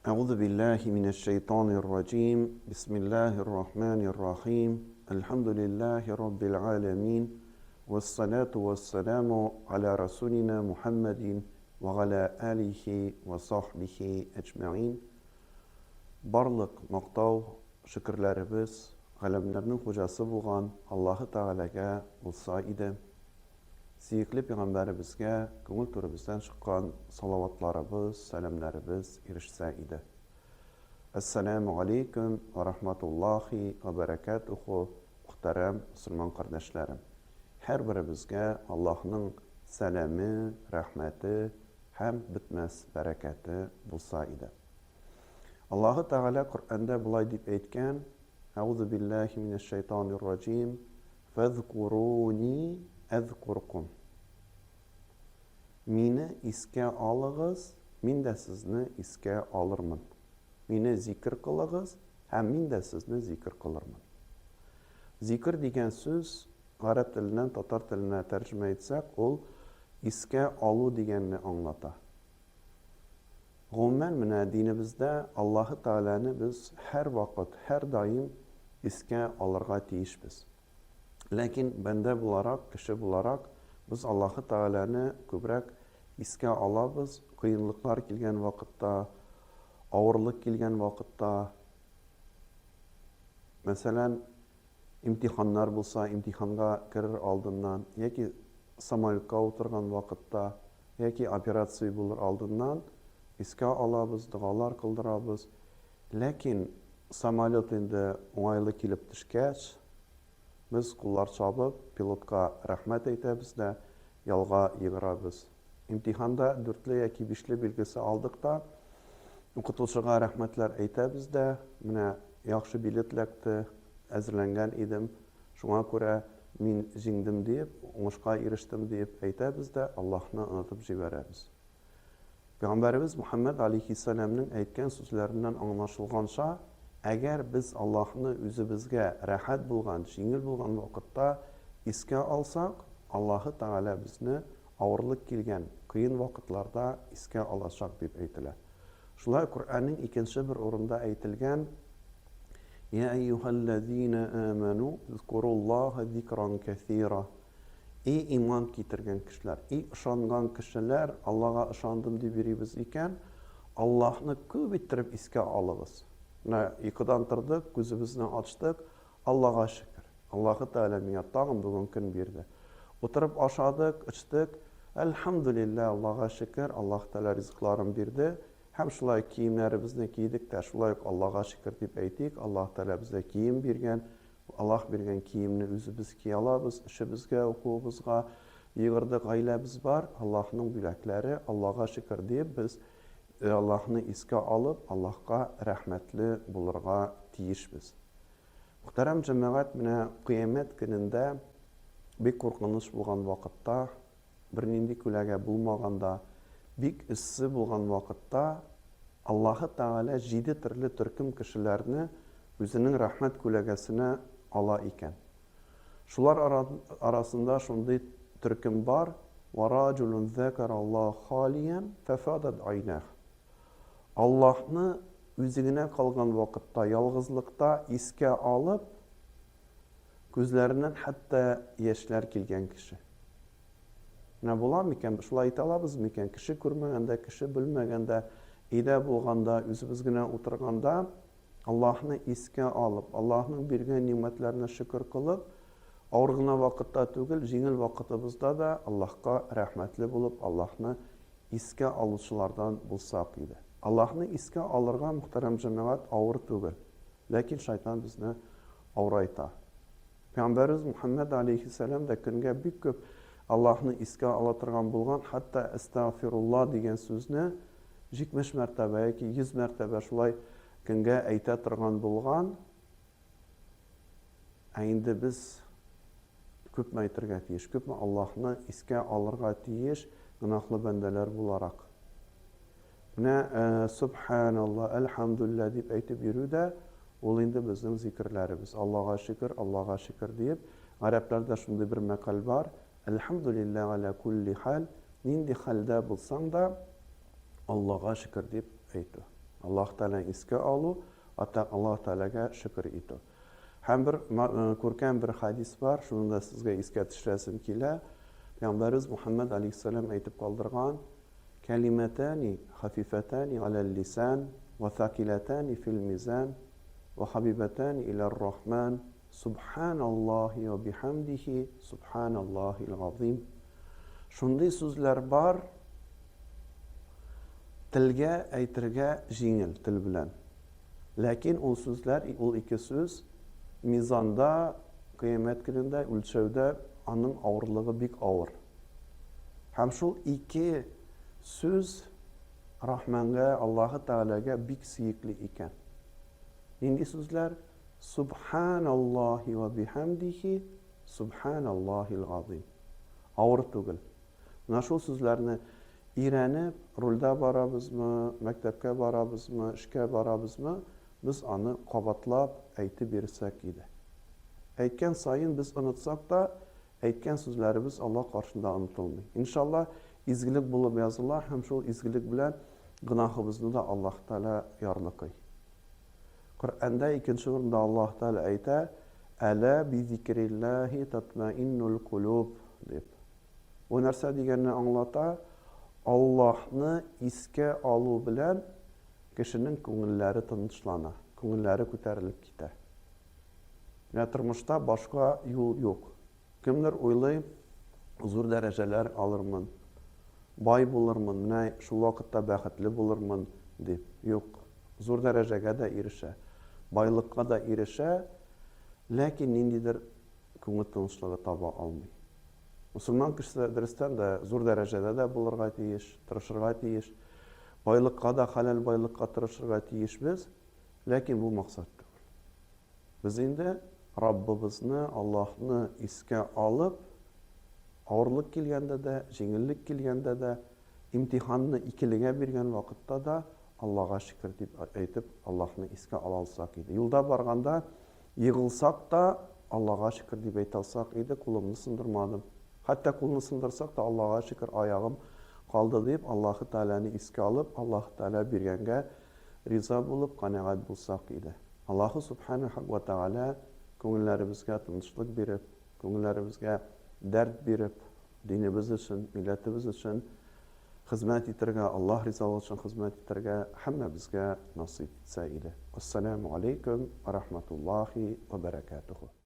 أعوذ بالله من الشيطان الرجيم بسم الله الرحمن الرحيم الحمد لله رب العالمين والصلاة والسلام على رسولنا محمد وعلى آله وصحبه أجمعين. Барлык мактау, шөкерләребез галәмнәрнең хуҗасы булган Аллаһы Тәгаләгә булса иде. Сөекле пәйгамбәребезгә күңел түребездән чыккан салаватларыбыз, сәламнәребез ирешсә иде. Ассаламу алейкум ва рахматуллахи ва баракатуху, мөхтәрәм мөселман кардәшләрем. Һәрберебезгә Аллаһның сәламе, рәхмәте һәм битмәс бәрәкәте булса иде. Аллаһы Тәгалә Коръәндә булай дип әйткән: Аузу биллаһи минәш шайтанир раҗим, фазкуруни әзкуркум. Мине искә алыгыз, мин дә сезне искә алырмын. Мине зикр кылыгыз, һәм мин дә сезне зикр кылырмын. Зикр дигән сүз гарәп теленнән татар теленә тәрҗемә итсәк, ул искә алу дигәнне аңлата. Гомумән менә динебездә Аллаһы Тәгаләне без һәр вакыт, һәр даим искә алырга тиешбез. Ләкин бәндә буларак, кеше буларак, без Аллаһы Тәгаләне күбрәк искә алабыз, кыенлыклар килгән вакытта, авырлык килгән вакытта. Мәсәлән, имтиханнар булса, имтиханга керер алдыннан, яки самолетка утырган вакытта, яки операция булыр алдыннан искә алабыз, дугалар кылдырабыз. Ләкин самолет инде уңайлы килеп төшкәч, biz куллар чабып, пилотка рәхмәт әйтәбез дә, ялга йөгерәбез. Имтиханда 4-ле яки 5-ле билгесе алдык та, укытучыга рәхмәтләр әйтәбез дә, менә яхшы билет эләкте, әзерләнгән идем, шуңа күрә мин җиңдем дип, уңышка ирештем дип әйтәбез дә, Аллаһны онытып җибәрәбез. Пәйгамбәребез Мөхәммәд алейһиссәламның әйткән сүзләреннән аңлашылганча, әгәр без Аллаһны үзебезгә рәхәт булган, җиңел булган вакытта искә алсак, Аллаһы Тәгалә безне авырлык килгән, кыен вакытларда искә алачак дип әйтелә. Шулай Коръәннең икенче бер урында әйтелгән: Я әйюһәлләзина аману зкуруллаһа зикран кәсира. И иман китергән кешеләр, и ышанган кешеләр, Аллаһка ышандым дип йөрибез икән, Аллаһны күп иттереп искә алыгыз. Йокыдан тордык, күзебезне ачтык, Аллаһка шөкер. Аллаһы Тәгалә миңа тагын бүген көн бирде. Утырып ашадык, ичтек, әлхәмдүлилләһ, Аллаһка шөкер, Аллаһ Тәгалә ризыкларын бирде. Һәм шулай киемнәребезне кийдек тә, шулай Аллаһка шөкер дип әйтик. Аллаһ Тәгалә безгә кием биргән. Аллаһ биргән киемне үзебез кия алабыз, эшебезгә, укуыбызга, йөгердек, гаиләбез бар. Аллаһның бүләкләре, Аллаһка шөкер дип без Аллаһны искә алып, Аллаһка рәхмәтле булырга тиешбез. Мөхтәрәм җәмәгать, менә кыямәт көнендә бик куркыныч булган вакытта, бернинди күләгә булмаганда, бик эссе булган вакытта Аллаһы Тәгалә 7 төрле төркем кешеләрне үзенең рәхмәт күләгәсенә ала икән. Шулар арасында шундый төркем бар: вараҗулун закараллаһ халиян фафадат айнах. Аллаһны үзе генә калган вакытта, ялгызлыкта искә алып, күзләреннән хәтта яшьләр килгән кеше. Менә була микән, шулай әйтә алабыз микән? Кеше күрмәгәндә, кеше белмәгәндә, өйдә булганда, үзебез генә утырганда, Аллаһны искә алып, Аллаһның биргән нимәтләренә шөкер кылып, авыр гына вакытта түгел, җиңел вакытыбызда да Аллаһка рәхмәтле булып, Аллаһны искә алучылардан булсак иде. Аллаһны искә алырга, мөхтәрәм җәмәгать, авыр түгел. Ләкин шайтан безне авырайта. Пәйгамбәрбез Мөхәммәд алейһиссәлам да көнгә бик күп Аллаһны искә ала торган булган, хәтта әстәгъфирулла дигән сүзне 70 мәртәбә яки 100 мәртәбә шулай көнгә әйтә торган булган. Инде без күпме әйтергә тиеш, күпме Аллаһны искә алырга тиеш гөнаһлы бәндәләр буларак. Менә субханалла, әлхәмдүлилләһ дип әйтеп йөрүдә, ул инде безнең зикрләребез. Аллаһка шөкер, Аллаһка шөкер дип, гарәпләрдә шундый бер мәкаль бар: әлхәмдүлилләһ аля кулли хәл, нинди хәлдә булсаң да, Аллаһка шөкер дип әйтү. Alloh taolani esga olu, Alloh taolaga shukr etu. Ham bir ko'rkam bir hadis bor, shuni da sizga esga tushirasam kelar. Payg'ambarimiz Muhammad alayhissalom aytib qoldirgan: "Kalimatani xafifatani alal lisan va thaqilatani fil mizan va habibatani ilar rahman subhanallohi va bihamdihi subhanallohil azim." Shunday so'zlar bor, tilga aytirga yengil til bilan. Lekin o so'zlar, o ikki so'z mizonda, qiyomat kunida o'lchovda onun ağırlığı bik ağır. Hem şu iki söz Rahman'a, Allah-u Teala'ga bik siyikli iken. Nindi sözler? Subhanallahi ve bihamdihi Subhanallahil azim. Ağır tugul. Şu sözlerini İran'ı rulda barabızmı, mektepke barabızmı, işke barabızmı, biz onu qabatlab aytib bersek idi. Aytgan sayın biz unutsak da aytgan so'zlarimiz Allah qarşısında unutulmaydi. İnşallah izgilik bo'lib yazılır, hem şu izgilik bilan günahımızı da Allah Teala yarlıqay. Kur'an'da ikinci o'rinda Allah Teala ayta: "Ala bi zikrillahi tatmainnul qulub" deb. Bu narsa deganini anglata, Allah'ni esga alu bilan kişinin ko'ngillari tinchlana, ko'ngillari ko'tarilib ketadi. Ya turmuşda başka yol yok. Kimdir o'ylaydi, zo'r darajalar alırman, bay bulurman, mine şu vakitte baxtli bulurman deb. Yok. Zo'r darajaga da erişe, baylıkka da erişe, lakin nindidir ko'ngil tinchlig'i taba almay. Müslüman kişisi dersten de zo'r darajada da bulurga tiyish, tirishirga tiyish, baylıkka da halal baylıkka tirishirga tiyish biz, lakin bu maksat değil. Biz endi Rabbimizni, Allah'ni esga alıp, ağırlık kelganda da, jengillik kelganda da, imtihanni ikiliga bergan vaqtda da Allah'a şükür deb aytib, Allah'ni esga alalsak edi. Yolda barganda yığılsak da Allah'a şükür deb aytalsak edi, kulumni sındırmadım. Hatta kulunu sındırsak da Allah'a şükür ayağım kaldı deyip Allah-u Teala'nı esga alıp, Allah-u Teala berganga riza bulup, qanaat bulsak edi. Allah-u Subhanahu ve Teala ko'ngillerimizga tinchlik berib, ko'ngillerimizga dard berib, dinimiz için, milletimiz için xizmat etirga, Allah rizosi uchun xizmat etirga hammamizga nasib etsa edi. Assalomu alaykum va rahmatullohi va barakatuh.